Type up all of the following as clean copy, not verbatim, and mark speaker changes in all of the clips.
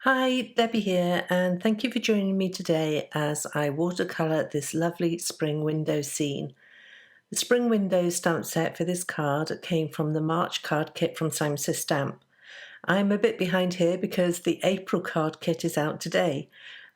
Speaker 1: Hi, Debbie here, and thank you for joining me today as I watercolour this lovely spring window scene. The spring window stamp set for this card came from the March card kit from Simon Says Stamp. I'm a bit behind here because the April card kit is out today.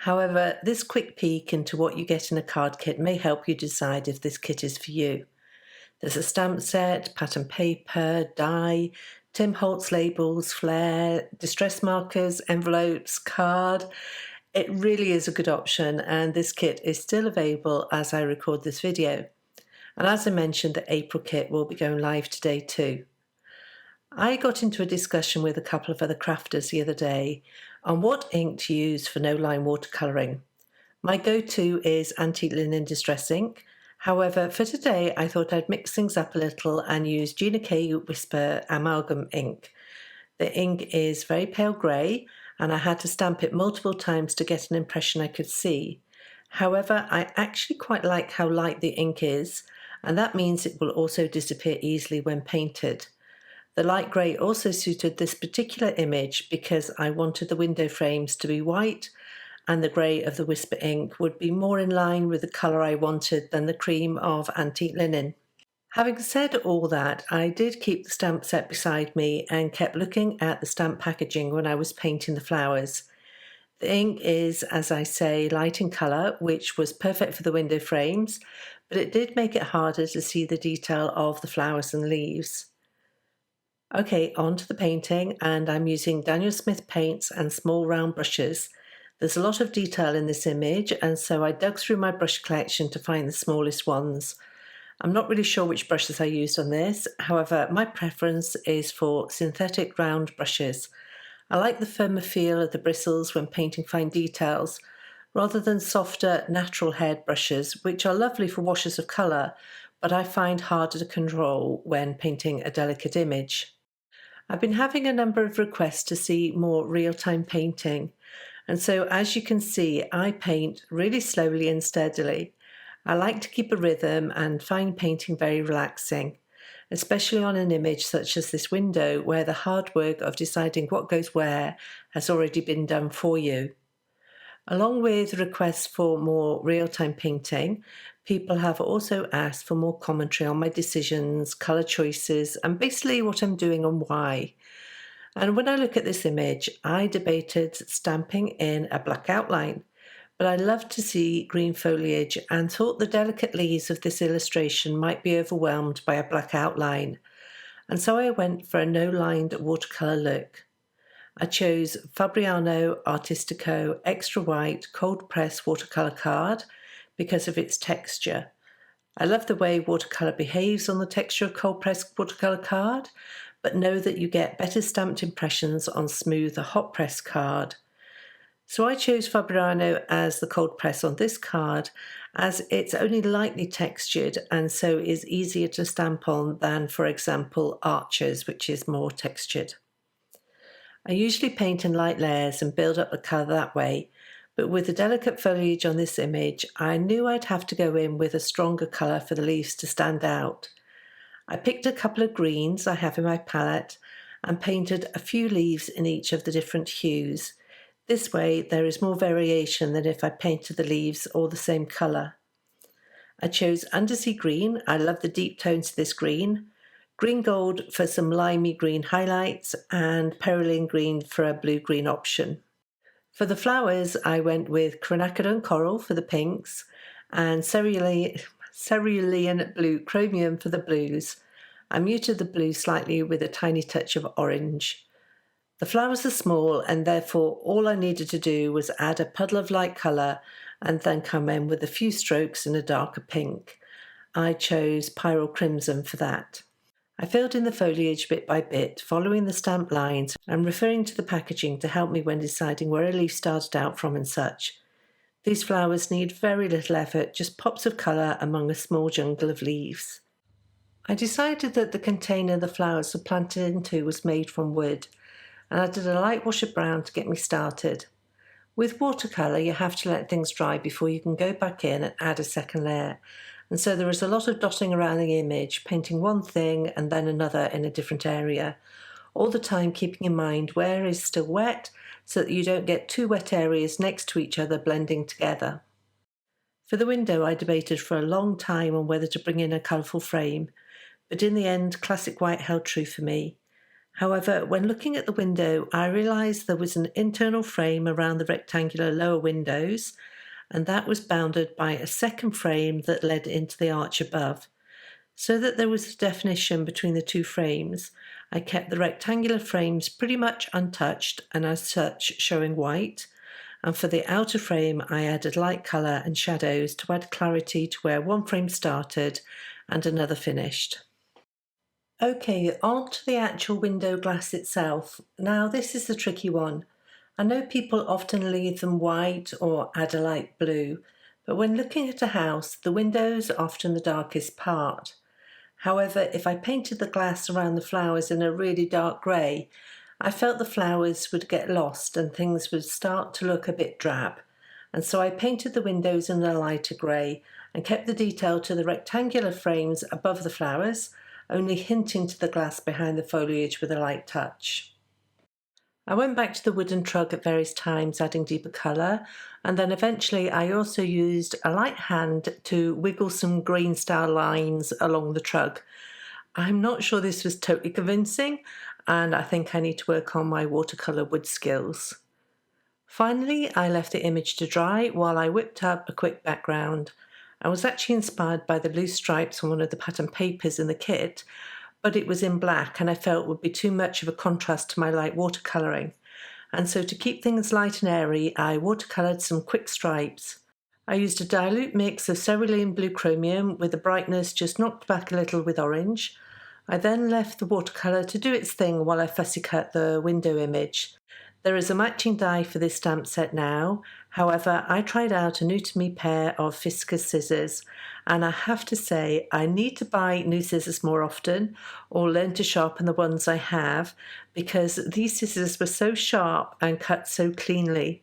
Speaker 1: However, this quick peek into what you get in a card kit may help you decide if this kit is for you. There's a stamp set, pattern paper, die, Tim Holtz labels, flair, distress markers, envelopes, card. It really is a good option, and this kit is still available as I record this video. And as I mentioned, the April kit will be going live today too. I got into a discussion with a couple of other crafters the other day on what ink to use for no-line watercolouring. My go-to is antique linen distress ink. However, for today I thought I'd mix things up a little and use Gina Whisper Amalgam ink. The ink is very pale grey and I had to stamp it multiple times to get an impression I could see. However, I actually quite like how light the ink is, and that means it will also disappear easily when painted. The light grey also suited this particular image because I wanted the window frames to be white, and the grey of the Whisper ink would be more in line with the colour I wanted than the cream of antique linen. Having said all that, I did keep the stamp set beside me and kept looking at the stamp packaging when I was painting the flowers. The ink is, as I say, light in colour, which was perfect for the window frames, but it did make it harder to see the detail of the flowers and leaves. Okay, on to the painting, and I'm using Daniel Smith paints and small round brushes. There's a lot of detail in this image, and so I dug through my brush collection to find the smallest ones. I'm not really sure which brushes I used on this, however, my preference is for synthetic round brushes. I like the firmer feel of the bristles when painting fine details, rather than softer, natural haired brushes, which are lovely for washes of colour, but I find harder to control when painting a delicate image. I've been having a number of requests to see more real-time painting, and so as you can see, I paint really slowly and steadily. I like to keep a rhythm and find painting very relaxing, especially on an image such as this window where the hard work of deciding what goes where has already been done for you. Along with requests for more real-time painting, people have also asked for more commentary on my decisions, colour choices, and basically what I'm doing and why. And when I look at this image, I debated stamping in a black outline, but I loved to see green foliage and thought the delicate leaves of this illustration might be overwhelmed by a black outline. And so I went for a no-lined watercolour look. I chose Fabriano Artistico Extra White Cold-Pressed watercolour card because of its texture. I love the way watercolour behaves on the texture of cold-pressed watercolour card, but know that you get better stamped impressions on smoother hot-pressed card. So I chose Fabriano as the cold press on this card as it's only lightly textured and so is easier to stamp on than, for example, Archer's, which is more textured. I usually paint in light layers and build up the colour that way, but with the delicate foliage on this image, I knew I'd have to go in with a stronger colour for the leaves to stand out. I picked a couple of greens I have in my palette and painted a few leaves in each of the different hues. This way there is more variation than if I painted the leaves all the same colour. I chose undersea green. I love the deep tones of this green. Green gold for some limey green highlights and Peroline green for a blue-green option. For the flowers, I went with Quinacridone coral for the pinks and cerulean blue chromium for the blues. I muted the blue slightly with a tiny touch of orange. The flowers are small and therefore all I needed to do was add a puddle of light colour and then come in with a few strokes in a darker pink. I chose Pyrrole Crimson for that. I filled in the foliage bit by bit, following the stamp lines and referring to the packaging to help me when deciding where a leaf started out from and such. These flowers need very little effort, just pops of colour among a small jungle of leaves. I decided that the container the flowers were planted into was made from wood, and I did a light wash of brown to get me started. With watercolour, you have to let things dry before you can go back in and add a second layer, and so there is a lot of dotting around the image, painting one thing and then another in a different area, all the time keeping in mind where is still wet so that you don't get two wet areas next to each other blending together. For the window, I debated for a long time on whether to bring in a colourful frame, but in the end, classic white held true for me. However, when looking at the window, I realised there was an internal frame around the rectangular lower windows, and that was bounded by a second frame that led into the arch above. So that there was a definition between the two frames, I kept the rectangular frames pretty much untouched and as such showing white, and for the outer frame I added light colour and shadows to add clarity to where one frame started and another finished. Okay, on to the actual window glass itself. Now this is the tricky one. I know people often leave them white or add a light blue, but when looking at a house, the windows are often the darkest part. However, if I painted the glass around the flowers in a really dark grey, I felt the flowers would get lost and things would start to look a bit drab. And so I painted the windows in a lighter grey and kept the detail to the rectangular frames above the flowers, only hinting to the glass behind the foliage with a light touch. I went back to the wooden trug at various times, adding deeper colour, and then eventually I also used a light hand to wiggle some green style lines along the trug. I'm not sure this was totally convincing, and I think I need to work on my watercolour wood skills. Finally, I left the image to dry while I whipped up a quick background. I was actually inspired by the blue stripes on one of the pattern papers in the kit, but it was in black and I felt would be too much of a contrast to my light watercolouring. And so to keep things light and airy, I watercoloured some quick stripes. I used a dilute mix of cerulean blue chromium with the brightness just knocked back a little with orange. I then left the watercolour to do its thing while I fussy cut the window image. There is a matching die for this stamp set now. However, I tried out a new to me pair of Fiskars scissors, and I have to say I need to buy new scissors more often or learn to sharpen the ones I have, because these scissors were so sharp and cut so cleanly.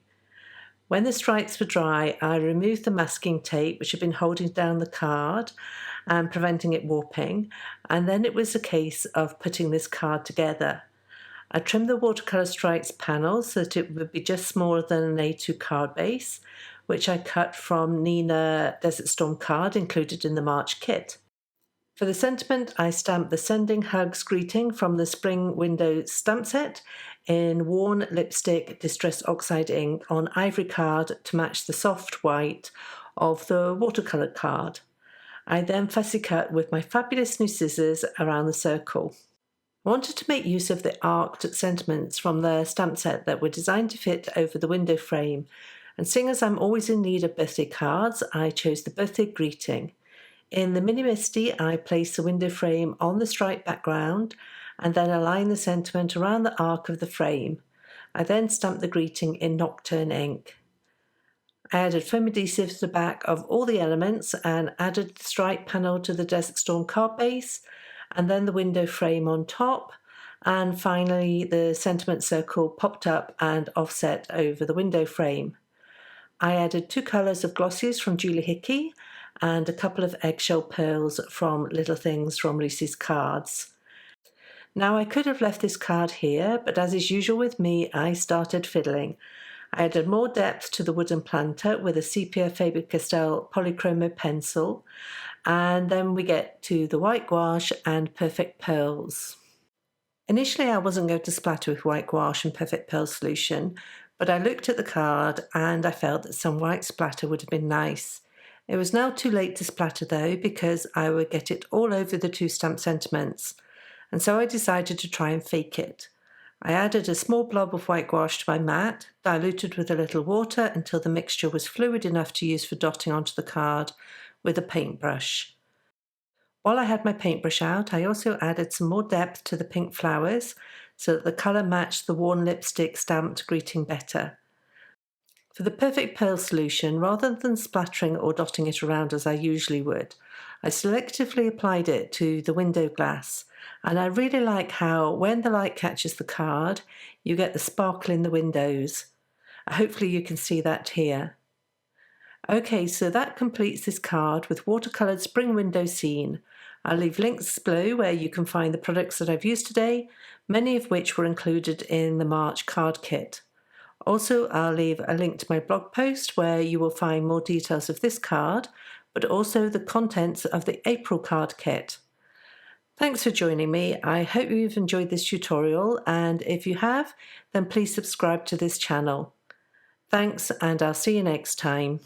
Speaker 1: When the stripes were dry, I removed the masking tape which had been holding down the card and preventing it warping, and then it was a case of putting this card together. I trimmed the watercolour stripes panel so that it would be just smaller than an A2 card base, which I cut from Neenah Desert Storm card included in the March kit. For the sentiment, I stamped the Sending Hugs greeting from the Spring Window stamp set in worn lipstick Distress Oxide ink on ivory card to match the soft white of the watercolour card. I then fussy cut with my fabulous new scissors around the circle. I wanted to make use of the arced sentiments from the stamp set that were designed to fit over the window frame, and seeing as I'm always in need of birthday cards, I chose the birthday greeting. In the mini Misti, I placed the window frame on the striped background and then aligned the sentiment around the arc of the frame. I then stamped the greeting in Nocturne ink. I added foam adhesive to the back of all the elements and added the stripe panel to the Desert Storm card base, and then the window frame on top, and finally the sentiment circle popped up and offset over the window frame. I added 2 colours of Glossies from HIckey and a couple of eggshell pearls from Little Things from Lucy's cards. Now I could have left this card here, but as is usual with me, I started fiddling. I added more depth to the wooden planter with a sepia Faber-Castell Polychromo pencil, and then we get to the white gouache and perfect pearls. Initially I wasn't going to splatter with white gouache and perfect pearl solution, but I looked at the card and I felt that some white splatter would have been nice. It was now too late to splatter though, because I would get it all over the 2 stamp sentiments, and so I decided to try and fake it. I added a small blob of white gouache to my mat, diluted with a little water until the mixture was fluid enough to use for dotting onto the card with a paintbrush. While I had my paintbrush out, I also added some more depth to the pink flowers so that the colour matched the worn lipstick stamped greeting better. For the perfect pearl solution, rather than splattering or dotting it around as I usually would, I selectively applied it to the window glass, and I really like how when the light catches the card, you get the sparkle in the windows. Hopefully you can see that here. Okay, so that completes this card with watercoloured spring window scene. I'll leave links below where you can find the products that I've used today, many of which were included in the March card kit. Also, I'll leave a link to my blog post where you will find more details of this card, but also the contents of the April card kit. Thanks for joining me. I hope you've enjoyed this tutorial, and if you have, then please subscribe to this channel. Thanks, and I'll see you next time.